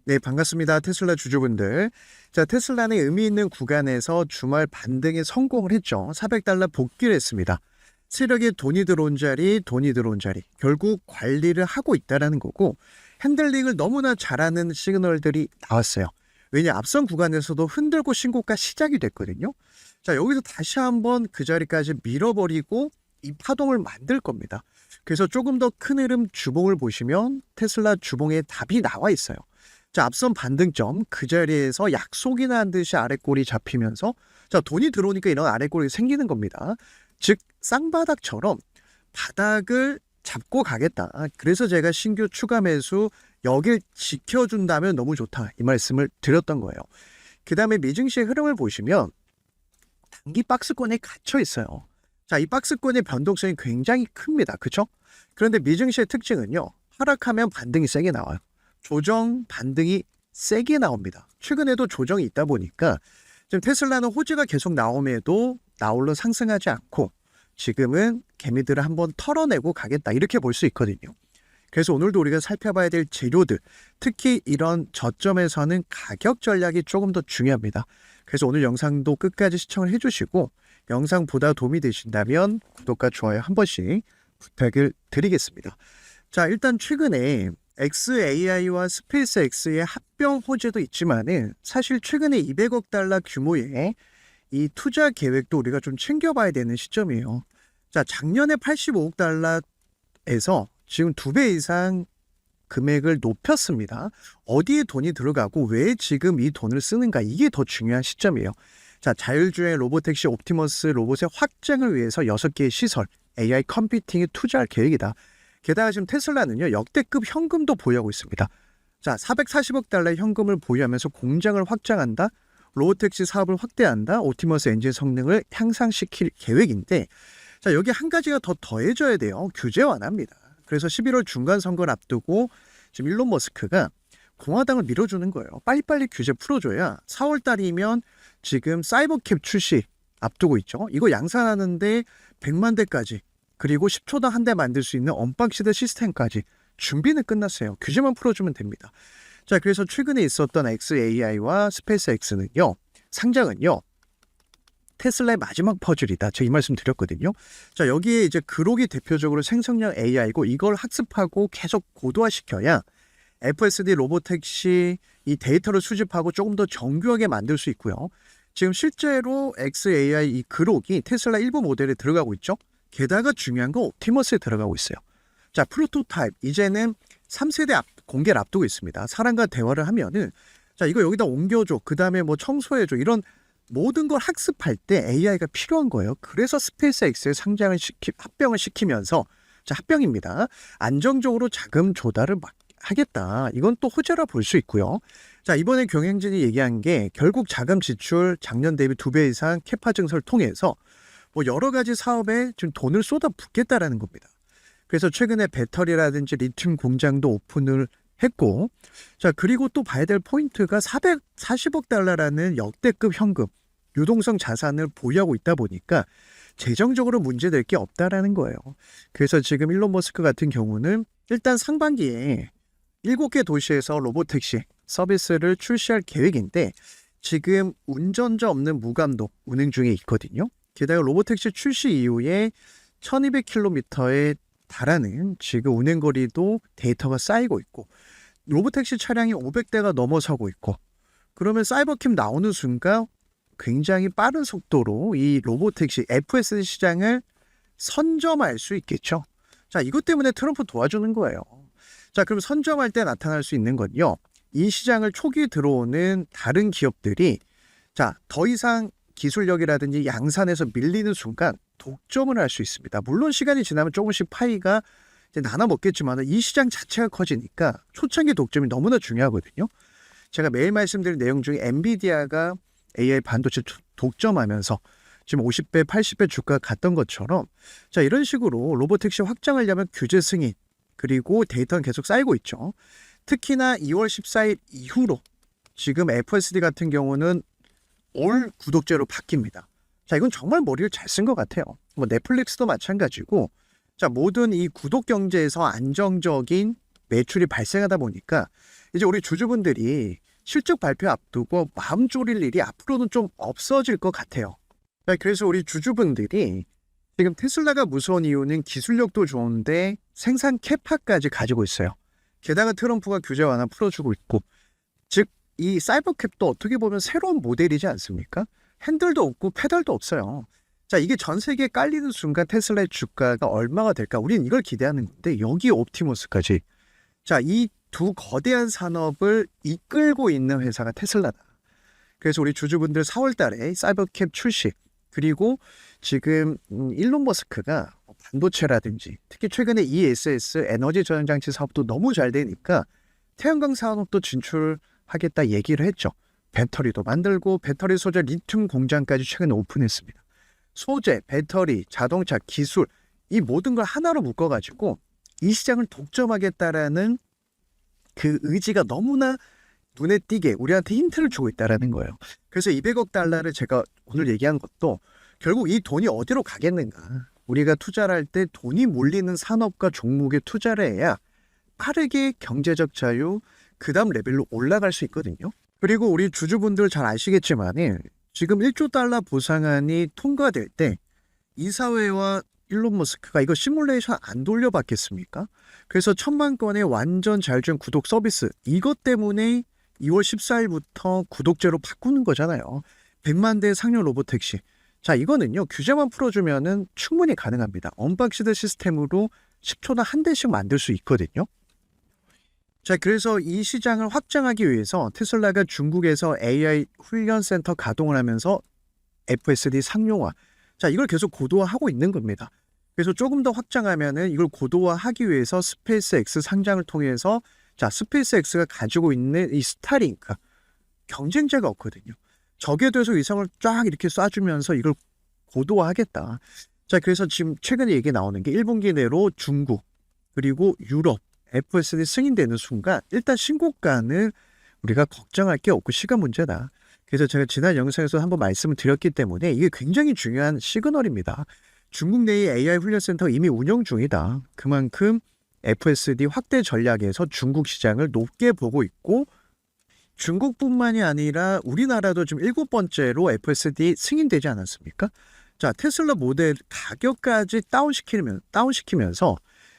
네, 반갑습니다. 테슬라 주주분들. 자, 테슬라는 의미 있는 구간에서 주말 반등에 성공을 했죠. $400 복귀를 했습니다. 세력에 돈이 들어온 자리, 결국 관리를 하고 있다는 거고, 핸들링을 너무나 잘하는 시그널들이 나왔어요. 왜냐, 앞선 구간에서도 흔들고 신고가 시작이 됐거든요. 자, 여기서 다시 한번 그 자리까지 밀어버리고 이 파동을 만들 겁니다. 그래서 조금 더 큰 흐름 주봉을 보시면 테슬라 주봉에 답이 나와 있어요. 자, 앞선 반등점 그 자리에서 약속이나 한 듯이 아랫골이 잡히면서 자, 돈이 들어오니까 이런 아랫골이 생기는 겁니다. 즉 쌍바닥처럼 바닥을 잡고 가겠다. 그래서 제가 신규 추가 매수 여길 지켜준다면 너무 좋다 이 말씀을 드렸던 거예요. 그 다음에 미증시의 흐름을 보시면 단기 박스권에 갇혀 있어요. 자, 이 박스권의 변동성이 굉장히 큽니다. 그렇죠? 그런데 미증시의 특징은요, 하락하면 반등이 세게 나와요. 조정 반등이 세게 나옵니다. 최근에도 조정이 있다 보니까 지금 테슬라는 호재가 계속 나옴에도 나홀로 상승하지 않고 지금은 개미들을 한번 털어내고 가겠다 이렇게 볼 수 있거든요. 그래서 오늘도 우리가 살펴봐야 될 재료들, 특히 이런 저점에서는 가격 전략이 조금 더 중요합니다. 그래서 오늘 영상도 끝까지 시청을 해주시고 영상 보다 도움이 되신다면 구독과 좋아요 한 번씩 부탁을 드리겠습니다. 자, 일단 최근에 xAI와 스페이스X의 합병 호재도 있지만은 사실 최근에 $200억 규모의 이 투자 계획도 우리가 좀 챙겨봐야 되는 시점이에요. 자, 작년에 $85에서 지금 2배 이상 금액을 높였습니다. 어디에 돈이 들어가고 왜 지금 이 돈을 쓰는가, 이게 더 중요한 시점이에요. 자, 자율주행 로보택시 옵티머스 로봇의 확장을 위해서 6개의 시설, AI 컴퓨팅에 투자할 계획이다. 게다가 지금 테슬라는요, 역대급 현금도 보유하고 있습니다. 자, $440억 현금을 보유하면서 공장을 확장한다, 로보택시 사업을 확대한다, 옵티머스 엔진 성능을 향상시킬 계획인데, 자, 여기 한 가지가 더 더해져야 돼요. 규제 완화입니다. 그래서 11월 중간 선거를 앞두고 지금 일론 머스크가 공화당을 밀어주는 거예요. 빨리빨리 규제 풀어줘야 4월 달이면 지금 사이버캡 출시 앞두고 있죠. 이거 양산하는데 100만 대까지, 그리고 10초당 한 대 만들 수 있는 언박시드 시스템까지 준비는 끝났어요. 규제만 풀어주면 됩니다. 자, 그래서 최근에 있었던 xAI와 스페이스X는요, 상장은요, 테슬라의 마지막 퍼즐이다. 제가 이 말씀 드렸거든요. 자, 여기에 이제 그록이 대표적으로 생성형 AI고 이걸 학습하고 계속 고도화시켜야 FSD 로보택시 이 데이터를 수집하고 조금 더 정교하게 만들 수 있고요. 지금 실제로 xAI 이 그록이 테슬라 일부 모델에 들어가고 있죠. 게다가 중요한 건 옵티머스에 들어가고 있어요. 자, 프로토타입 이제는 3세대 공개를 앞두고 있습니다. 사람과 대화를 하면은 자, 이거 여기다 옮겨줘, 그 다음에 뭐 청소해줘, 이런 모든 걸 학습할 때 AI가 필요한 거예요. 그래서 스페이스X에 합병을 시키면서 자, 합병입니다. 안정적으로 자금 조달을 하겠다. 이건 또 호재라 볼 수 있고요. 자, 이번에 경영진이 얘기한 게 결국 자금 지출 작년 대비 2배 이상 캐파 증설을 통해서 뭐 여러 가지 사업에 지금 돈을 쏟아붓겠다라는 겁니다. 그래서 최근에 배터리라든지 리튬 공장도 오픈을 했고, 자, 그리고 또 봐야 될 포인트가 $440억 역대급 현금, 유동성 자산을 보유하고 있다 보니까 재정적으로 문제될 게 없다라는 거예요. 그래서 지금 일론 머스크 같은 경우는 일단 상반기에 7개 도시에서 로보택시 서비스를 출시할 계획인데 지금 운전자 없는 무감독 운행 중에 있거든요. 게다가 로보택시 출시 이후에 1200km에 달하는 지금 운행거리도 데이터가 쌓이고 있고 로보택시 차량이 500대가 넘어서고 있고, 그러면 사이버캠 나오는 순간 굉장히 빠른 속도로 이 로보택시 FSD 시장을 선점할 수 있겠죠. 자, 이것 때문에 트럼프 도와주는 거예요. 자, 그럼 선점할 때 나타날 수 있는 건요, 이 시장을 초기 들어오는 다른 기업들이 자, 더 이상 기술력이라든지 양산에서 밀리는 순간 독점을 할 수 있습니다. 물론 시간이 지나면 조금씩 파이가 이제 나눠 먹겠지만 이 시장 자체가 커지니까 초창기 독점이 너무나 중요하거든요. 제가 매일 말씀드린 내용 중에 엔비디아가 AI 반도체 독점하면서 지금 50배, 80배 주가가 갔던 것처럼 자, 이런 식으로 로보택시 확장하려면 규제 승인, 그리고 데이터는 계속 쌓이고 있죠. 특히나 2월 14일 이후로 지금 FSD 같은 경우는 올 구독제로 바뀝니다. 자, 이건 정말 머리를 잘 쓴 것 같아요. 뭐 넷플릭스도 마찬가지고 자, 모든 이 구독 경제에서 안정적인 매출이 발생하다 보니까 이제 우리 주주분들이 실적 발표 앞두고 마음 졸일 일이 앞으로는 좀 없어질 것 같아요. 자, 그래서 우리 주주분들이 지금 테슬라가 무서운 이유는 기술력도 좋은데 생산 캐파까지 가지고 있어요. 게다가 트럼프가 규제 완화 풀어주고 있고, 즉 이 사이버캡도 어떻게 보면 새로운 모델이지 않습니까? 핸들도 없고 페달도 없어요. 자, 이게 전 세계에 깔리는 순간 테슬라의 주가가 얼마가 될까? 우리는 이걸 기대하는 건데 여기 옵티머스까지. 자, 이 두 거대한 산업을 이끌고 있는 회사가 테슬라다. 그래서 우리 주주분들 4월 달에 사이버캡 출시, 그리고 지금 일론 머스크가 반도체라든지 특히 최근에 ESS 에너지 저장 장치 사업도 너무 잘 되니까 태양광 산업도 진출하겠다 얘기를 했죠. 배터리도 만들고 배터리 소재 리튬 공장까지 최근에 오픈했습니다. 소재, 배터리, 자동차, 기술 이 모든 걸 하나로 묶어가지고 이 시장을 독점하겠다라는 그 의지가 너무나 눈에 띄게 우리한테 힌트를 주고 있다는 거예요. 그래서 200억 달러를 제가 오늘 얘기한 것도 결국 이 돈이 어디로 가겠는가. 우리가 투자를 할 때 돈이 몰리는 산업과 종목에 투자를 해야 빠르게 경제적 자유, 그 다음 레벨로 올라갈 수 있거든요. 그리고 우리 주주분들 잘 아시겠지만 지금 1조 달러 보상안이 통과될 때 이사회와 일론 머스크가 이거 시뮬레이션 안 돌려봤겠습니까? 그래서 1,000만 건의 완전 자율주행 구독 서비스 이것 때문에 2월 14일부터 구독제로 바꾸는 거잖아요. 100만 대 상용 로보택시. 자, 이거는요 규제만 풀어주면은 충분히 가능합니다. 언박시드 시스템으로 10초나 한 대씩 만들 수 있거든요. 자, 그래서 이 시장을 확장하기 위해서 테슬라가 중국에서 AI 훈련센터 가동을 하면서 FSD 상용화, 자, 이걸 계속 고도화하고 있는 겁니다. 그래서 조금 더 확장하면은 이걸 고도화하기 위해서 스페이스X 상장을 통해서, 자, 스페이스X가 가지고 있는 이 스타링크 경쟁자가 없거든요. 저궤도에서 위성을 쫙 이렇게 쏴주면서 이걸 고도화하겠다. 자, 그래서 지금 최근에 얘기 나오는 게 1분기 내로 중국 그리고 유럽 FSD 승인되는 순간 일단 신고가는 우리가 걱정할 게 없고 시간 문제다. 그래서 제가 지난 영상에서 한번 말씀을 드렸기 때문에 이게 굉장히 중요한 시그널입니다. 중국 내의 AI 훈련센터 이미 운영 중이다. 그만큼 FSD 확대 전략에서 중국 시장을 높게 보고 있고, 중국뿐만이 아니라 우리나라도 지금 7번째로 FSD 승인되지 않았습니까? 자, 테슬라 모델 가격까지 다운시키면서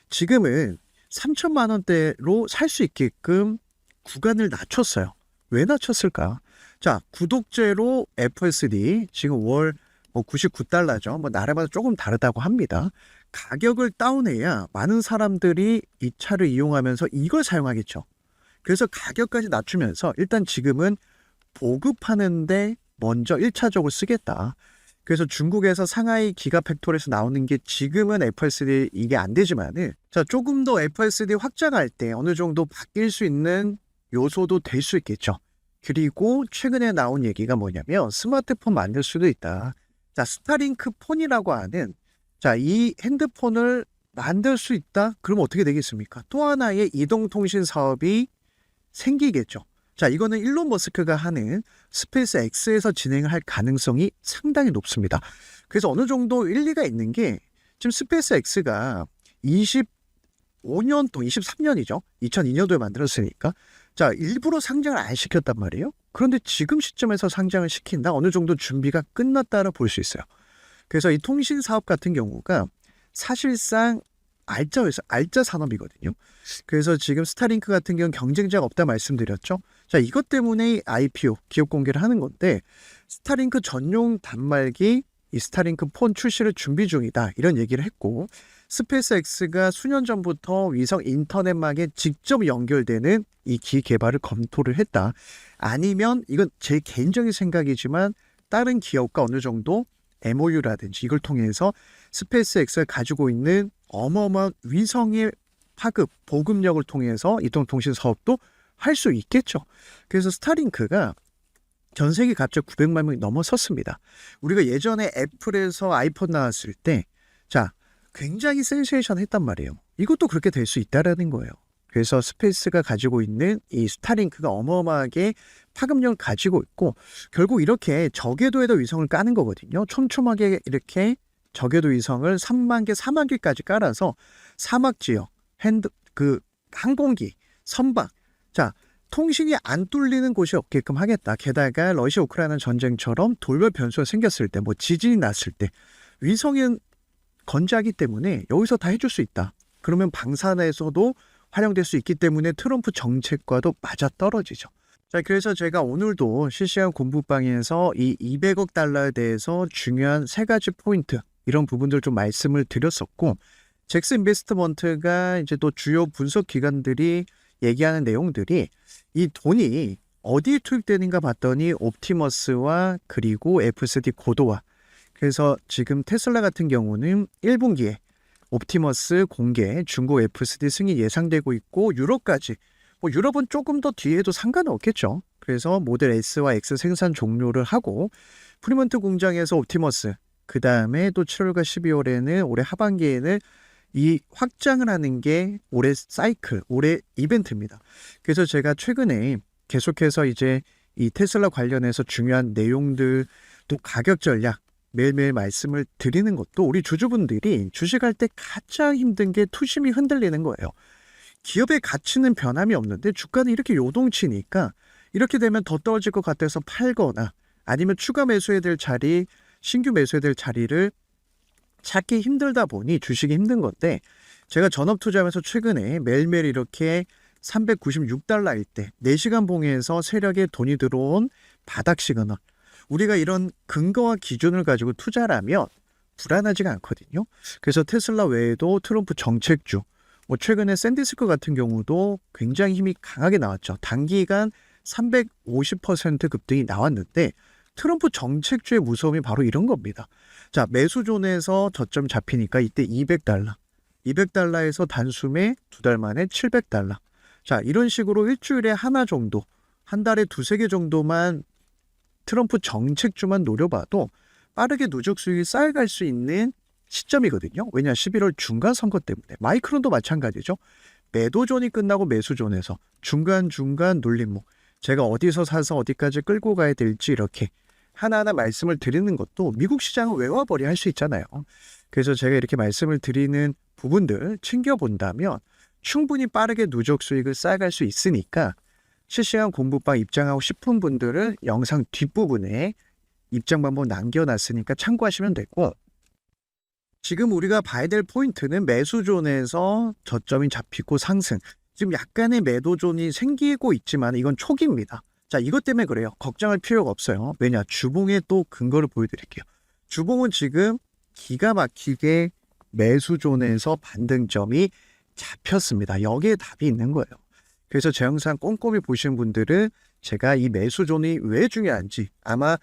지금은 3천만 원대로 살 수 있게끔 구간을 낮췄어요. 왜 낮췄을까? 자, 구독제로 FSD 지금 월 99달러죠. 뭐 나라마다 조금 다르다고 합니다. 가격을 다운해야 많은 사람들이 이 차를 이용하면서 이걸 사용하겠죠. 그래서 가격까지 낮추면서 일단 지금은 보급하는데 먼저 1차적으로 쓰겠다. 그래서 중국에서 상하이 기가팩토리에서 나오는 게 지금은 FSD 이게 안 되지만은, 자, 조금 더 FSD 확장할 때 어느 정도 바뀔 수 있는 요소도 될 수 있겠죠. 그리고 최근에 나온 얘기가 뭐냐면 스마트폰 만들 수도 있다. 자, 스타링크 폰이라고 하는, 자, 이 핸드폰을 만들 수 있다? 그럼 어떻게 되겠습니까? 또 하나의 이동통신 사업이 생기겠죠. 자, 이거는 일론 머스크가 하는 스페이스 X에서 진행을 할 가능성이 상당히 높습니다. 그래서 어느 정도 일리가 있는 게 지금 스페이스 X가 25년 동 23년이죠. 2002년도에 만들었으니까. 자, 일부러 상장을 안 시켰단 말이에요. 그런데 지금 시점에서 상장을 시킨다? 어느 정도 준비가 끝났다라 볼 수 있어요. 그래서 이 통신 사업 같은 경우가 사실상 알짜 산업이거든요. 그래서 지금 스타링크 같은 경우는 경쟁자가 없다 말씀드렸죠. 자, 이것 때문에 IPO 기업 공개를 하는 건데, 스타링크 전용 단말기 이 스타링크 폰 출시를 준비 중이다 이런 얘기를 했고, 스페이스X가 수년 전부터 위성 인터넷망에 직접 연결되는 이 기 개발을 검토를 했다. 아니면 이건 제 개인적인 생각이지만 다른 기업과 어느 정도 MOU라든지 이걸 통해서 스페이스X가 가지고 있는 어마어마한 위성의 파급, 보급력을 통해서 이동통신 사업도 할 수 있겠죠. 그래서 스타링크가 전 세계 갑자기 900만 명이 넘어섰습니다. 우리가 예전에 애플에서 아이폰 나왔을 때, 자, 굉장히 센세이션 했단 말이에요. 이것도 그렇게 될 수 있다라는 거예요. 그래서 스페이스가 가지고 있는 이 스타링크가 어마어마하게 파급력을 가지고 있고, 결국 이렇게 저궤도에다 위성을 까는 거거든요. 촘촘하게 이렇게 저궤도 위성을 3만 개, 4만 개까지 깔아서 사막 지역, 항공기, 선박, 자, 통신이 안 뚫리는 곳이 없게끔 하겠다. 게다가 러시아 우크라이나 전쟁처럼 돌발 변수가 생겼을 때, 뭐 지진이 났을 때 위성은 건재하기 때문에 여기서 다 해줄 수 있다. 그러면 방사내에서도 활용될 수 있기 때문에 트럼프 정책과도 맞아떨어지죠. 자, 그래서 제가 오늘도 실시간 공부방에서 이 200억 달러에 대해서 중요한 세 가지 포인트, 이런 부분들 좀 말씀을 드렸었고, 잭스 인베스트먼트가 이제 또 주요 분석 기관들이 얘기하는 내용들이 이 돈이 어디에 투입되는가 봤더니 옵티머스와 그리고 FSD 고도화. 그래서 지금 테슬라 같은 경우는 1분기에 옵티머스 공개, 중고 FSD 승인 예상되고 있고, 유럽까지, 뭐 유럽은 조금 더 뒤에도 상관은 없겠죠. 그래서 모델 S와 X 생산 종료를 하고 프리먼트 공장에서 옵티머스, 그 다음에 또 7월과 12월에는 올해 하반기에는 이 확장을 하는 게 올해 사이클, 올해 이벤트입니다. 그래서 제가 최근에 계속해서 이제 이 테슬라 관련해서 중요한 내용들, 또 가격 전략 매일매일 말씀을 드리는 것도 우리 주주분들이 주식할 때 가장 힘든 게 투심이 흔들리는 거예요. 기업의 가치는 변함이 없는데 주가는 이렇게 요동치니까 이렇게 되면 더 떨어질 것 같아서 팔거나 아니면 추가 매수해야 될 자리, 신규 매수해야 될 자리를 찾기 힘들다 보니 주식이 힘든 건데, 제가 전업 투자하면서 최근에 매일매일 이렇게 396달러일 때 4시간 봉에서 세력에 돈이 들어온 바닥 시그널, 우리가 이런 근거와 기준을 가지고 투자를 하면 불안하지가 않거든요. 그래서 테슬라 외에도 트럼프 정책주, 뭐 최근에 샌디스크 같은 경우도 굉장히 힘이 강하게 나왔죠. 단기간 350% 급등이 나왔는데 트럼프 정책주의 무서움이 바로 이런 겁니다. 자, 매수존에서 저점 잡히니까 이때 200달러, 200달러에서 단숨에 2달 만에 700달러. 자, 이런 식으로 일주일에 하나 정도, 한 달에 2-3개 정도만 트럼프 정책주만 노려봐도 빠르게 누적 수익이 쌓여갈 수 있는 시점이거든요. 왜냐, 11월 중간 선거 때문에. 마이크론도 마찬가지죠. 매도존이 끝나고 매수존에서 중간중간 눌림목, 제가 어디서 사서 어디까지 끌고 가야 될지 이렇게 하나하나 말씀을 드리는 것도 미국 시장은 외화벌이 할 수 있잖아요. 그래서 제가 이렇게 말씀을 드리는 부분들 챙겨본다면 충분히 빠르게 누적 수익을 쌓아갈 수 있으니까 실시간 공부방 입장하고 싶은 분들은 영상 뒷부분에 입장 방법 남겨놨으니까 참고하시면 되고, 지금 우리가 봐야 될 포인트는 매수존에서 저점이 잡히고 상승, 지금 약간의 매도존이 생기고 있지만 이건 초기입니다. 자, 이것 때문에 그래요. 걱정할 필요가 없어요. 왜냐, 주봉의 또 근거를 보여드릴게요. 주봉은 지금 기가 막히게 매수존에서 반등점이 잡혔습니다. 여기에 답이 있는 거예요. 그래서 제 영상 꼼꼼히 보신 분들은 제가 이 매수존이 왜 중요한지 아마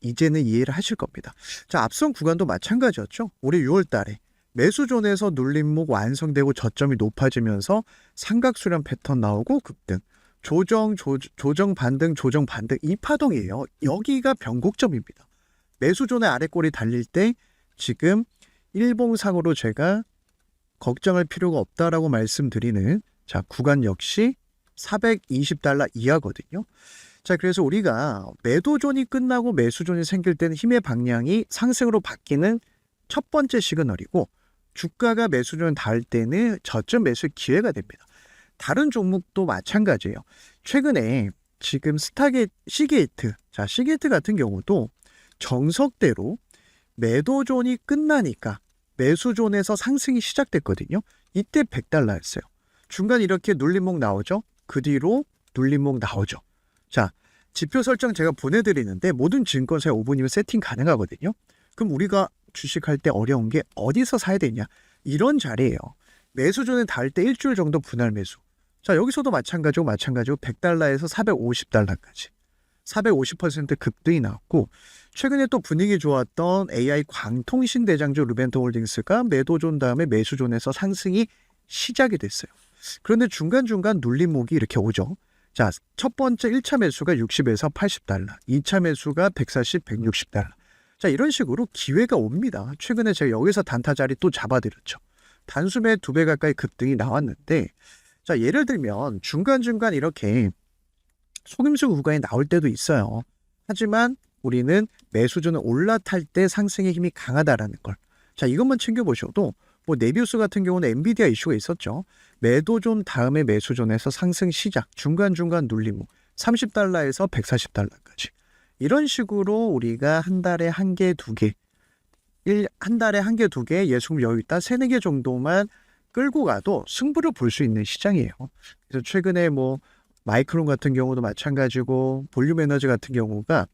이제는 이해를 하실 겁니다. 자, 앞선 구간도 마찬가지였죠. 올해 6월 달에 매수존에서 눌림목 완성되고 저점이 높아지면서 삼각수렴 패턴 나오고 급등. 조정 반등, 조정 반등, 이 파동이에요. 여기가 변곡점입니다. 매수존의 아래꼬리 달릴 때 지금 일봉상으로 제가 걱정할 필요가 없다라고 말씀드리는, 자, 구간 역시 420달러 이하거든요. 자, 그래서 우리가 매도존이 끝나고 매수존이 생길 때는 힘의 방향이 상승으로 바뀌는 첫 번째 시그널이고, 주가가 매수존 닿을 때는 저점 매수의 기회가 됩니다. 다른 종목도 마찬가지예요. 최근에 지금 시게이트, 자, 시게이트 같은 경우도 정석대로 매도존이 끝나니까 매수존에서 상승이 시작됐거든요. 이때 100달러였어요. 중간 이렇게 눌림목 나오죠. 그 뒤로 눌림목 나오죠. 자, 지표 설정 제가 보내드리는데 모든 증권사에 5분이면 세팅 가능하거든요. 그럼 우리가 주식할 때 어려운 게 어디서 사야 되냐, 이런 자리예요. 매수존에 닿을 때 일주일 정도 분할 매수. 자, 여기서도 마찬가지고 100달러에서 450달러까지 450% 급등이 나왔고, 최근에 또 분위기 좋았던 AI 광통신 대장주 루벤토 홀딩스가 매도존 다음에 매수존에서 상승이 시작이 됐어요. 그런데 중간중간 눌림목이 이렇게 오죠. 자, 첫 번째 1차 매수가 60에서 80달러, 2차 매수가 140, 160달러. 자, 이런 식으로 기회가 옵니다. 최근에 제가 여기서 단타 자리 또 잡아드렸죠. 단숨에 2배 가까이 급등이 나왔는데, 자, 예를 들면 중간중간 이렇게 속임수 구간이 나올 때도 있어요. 하지만 우리는 매수존은 올라탈 때 상승의 힘이 강하다라는 걸, 자, 이것만 챙겨보셔도 뭐 네비우스 같은 경우는 엔비디아 이슈가 있었죠. 매도존 다음에 매수존에서 상승 시작, 중간중간 눌림 후 30달러에서 140달러까지. 이런 식으로 우리가 한 달에 한 개, 두 개, 한 달에 한 개, 두 개 예수금 여유 있다, 세네 개 정도만 끌고 가도 승부를 볼 수 있는 시장이에요. 그래서 최근에 뭐 마이크론 같은 경우도 마찬가지고 볼륨 에너지 같은 경우가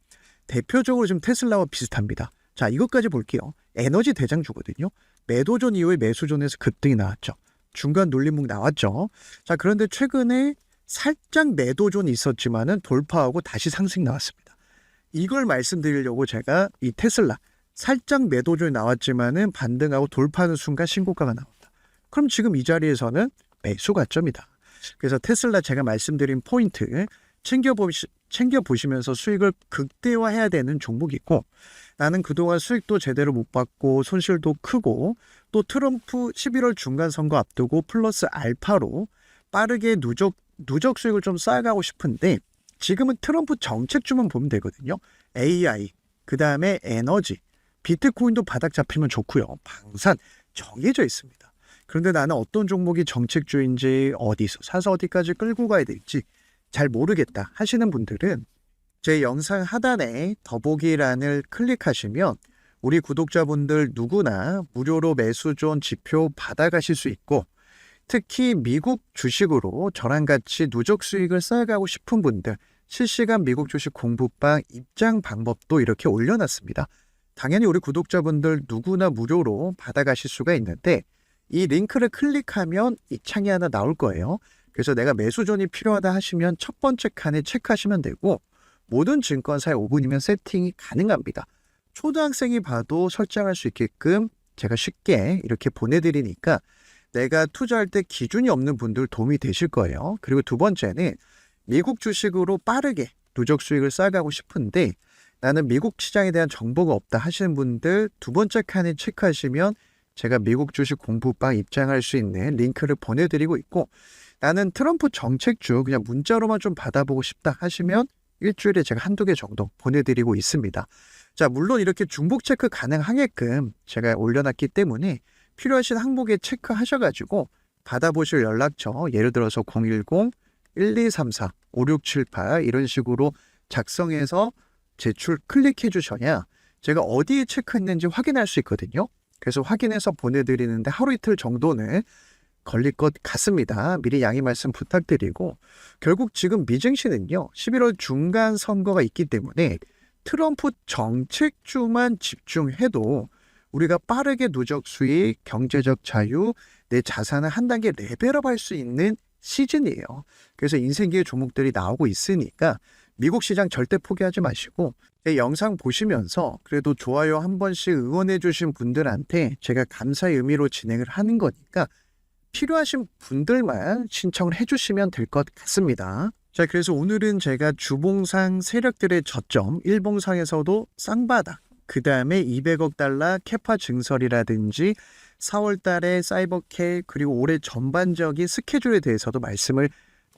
대표적으로 지금 테슬라와 비슷합니다. 자, 이것까지 볼게요. 에너지 대장주거든요. 매도존 이후에 매수존에서 급등이 나왔죠. 중간 눌림목 나왔죠. 자, 그런데 최근에 살짝 매도존이 있었지만은 돌파하고 다시 상승 나왔습니다. 이걸 말씀드리려고 제가 이 테슬라 살짝 매도존이 나왔지만은 반등하고 돌파하는 순간 신고가가 나온다. 그럼 지금 이 자리에서는 매수 가점이다. 그래서 테슬라 제가 말씀드린 포인트 챙겨보시면서 수익을 극대화해야 되는 종목이고, 나는 그동안 수익도 제대로 못 받고 손실도 크고, 또 트럼프 11월 중간 선거 앞두고 플러스 알파로 빠르게 누적 수익을 좀 쌓아가고 싶은데, 지금은 트럼프 정책주만 보면 되거든요. AI, 그 다음에 에너지, 비트코인도 바닥 잡히면 좋고요. 방산 정해져 있습니다. 그런데 나는 어떤 종목이 정책주인지, 어디서 사서 어디까지 끌고 가야 될지 잘 모르겠다 하시는 분들은 제 영상 하단에 더보기란을 클릭하시면 우리 구독자분들 누구나 무료로 매수존 지표 받아가실 수 있고, 특히 미국 주식으로 저랑 같이 누적 수익을 쌓아가고 싶은 분들 실시간 미국 주식 공부방 입장 방법도 이렇게 올려놨습니다. 당연히 우리 구독자분들 누구나 무료로 받아가실 수가 있는데, 이 링크를 클릭하면 이 창이 하나 나올 거예요. 그래서 내가 매수존이 필요하다 하시면 첫 번째 칸에 체크하시면 되고, 모든 증권사에 5분이면 세팅이 가능합니다. 초등학생이 봐도 설정할 수 있게끔 제가 쉽게 이렇게 보내드리니까 내가 투자할 때 기준이 없는 분들 도움이 되실 거예요. 그리고 두 번째는 미국 주식으로 빠르게 누적 수익을 쌓아가고 싶은데 나는 미국 시장에 대한 정보가 없다 하시는 분들 두 번째 칸에 체크하시면 제가 미국 주식 공부방 입장할 수 있는 링크를 보내드리고 있고, 나는 트럼프 정책주 그냥 문자로만 좀 받아보고 싶다 하시면 일주일에 제가 한두 개 정도 보내드리고 있습니다. 자, 물론 이렇게 중복 체크 가능하게끔 제가 올려놨기 때문에 필요하신 항목에 체크하셔가지고 받아보실 연락처, 예를 들어서 010-1234-5678 이런 식으로 작성해서 제출 클릭해 주셔야 제가 어디에 체크했는지 확인할 수 있거든요. 그래서 확인해서 보내드리는데 하루 이틀 정도는 걸릴 것 같습니다. 미리 양해 말씀 부탁드리고, 결국 지금 미증시는요 11월 중간 선거가 있기 때문에 트럼프 정책주만 집중해도 우리가 빠르게 누적 수익, 경제적 자유, 내 자산을 한 단계 레벨업 할 수 있는 시즌이에요. 그래서 인생기회 종목들이 나오고 있으니까 미국 시장 절대 포기하지 마시고, 제 영상 보시면서 그래도 좋아요 한 번씩 응원해 주신 분들한테 제가 감사의 의미로 진행을 하는 거니까 필요하신 분들만 신청을 해주시면 될 것 같습니다. 자, 그래서 오늘은 제가 주봉상 세력들의 저점, 일봉상에서도 쌍바닥, 그 다음에 200억 달러 캐파 증설이라든지 4월 달에 사이버캐, 그리고 올해 전반적인 스케줄에 대해서도 말씀을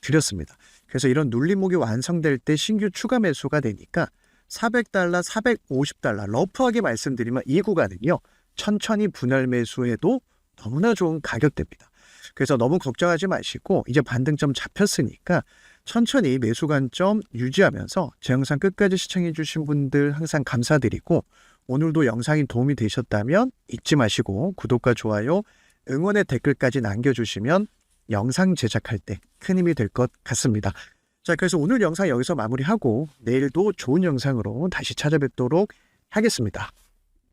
드렸습니다. 그래서 이런 눌림목이 완성될 때 신규 추가 매수가 되니까 400달러, 450달러 러프하게 말씀드리면 이 구간은요 천천히 분할 매수해도 너무나 좋은 가격대입니다. 그래서 너무 걱정하지 마시고 이제 반등점 잡혔으니까 천천히 매수 관점 유지하면서 제 영상 끝까지 시청해 주신 분들 항상 감사드리고, 오늘도 영상이 도움이 되셨다면 잊지 마시고 구독과 좋아요, 응원의 댓글까지 남겨주시면 영상 제작할 때 큰 힘이 될 것 같습니다. 자, 그래서 오늘 영상 여기서 마무리하고 내일도 좋은 영상으로 다시 찾아뵙도록 하겠습니다.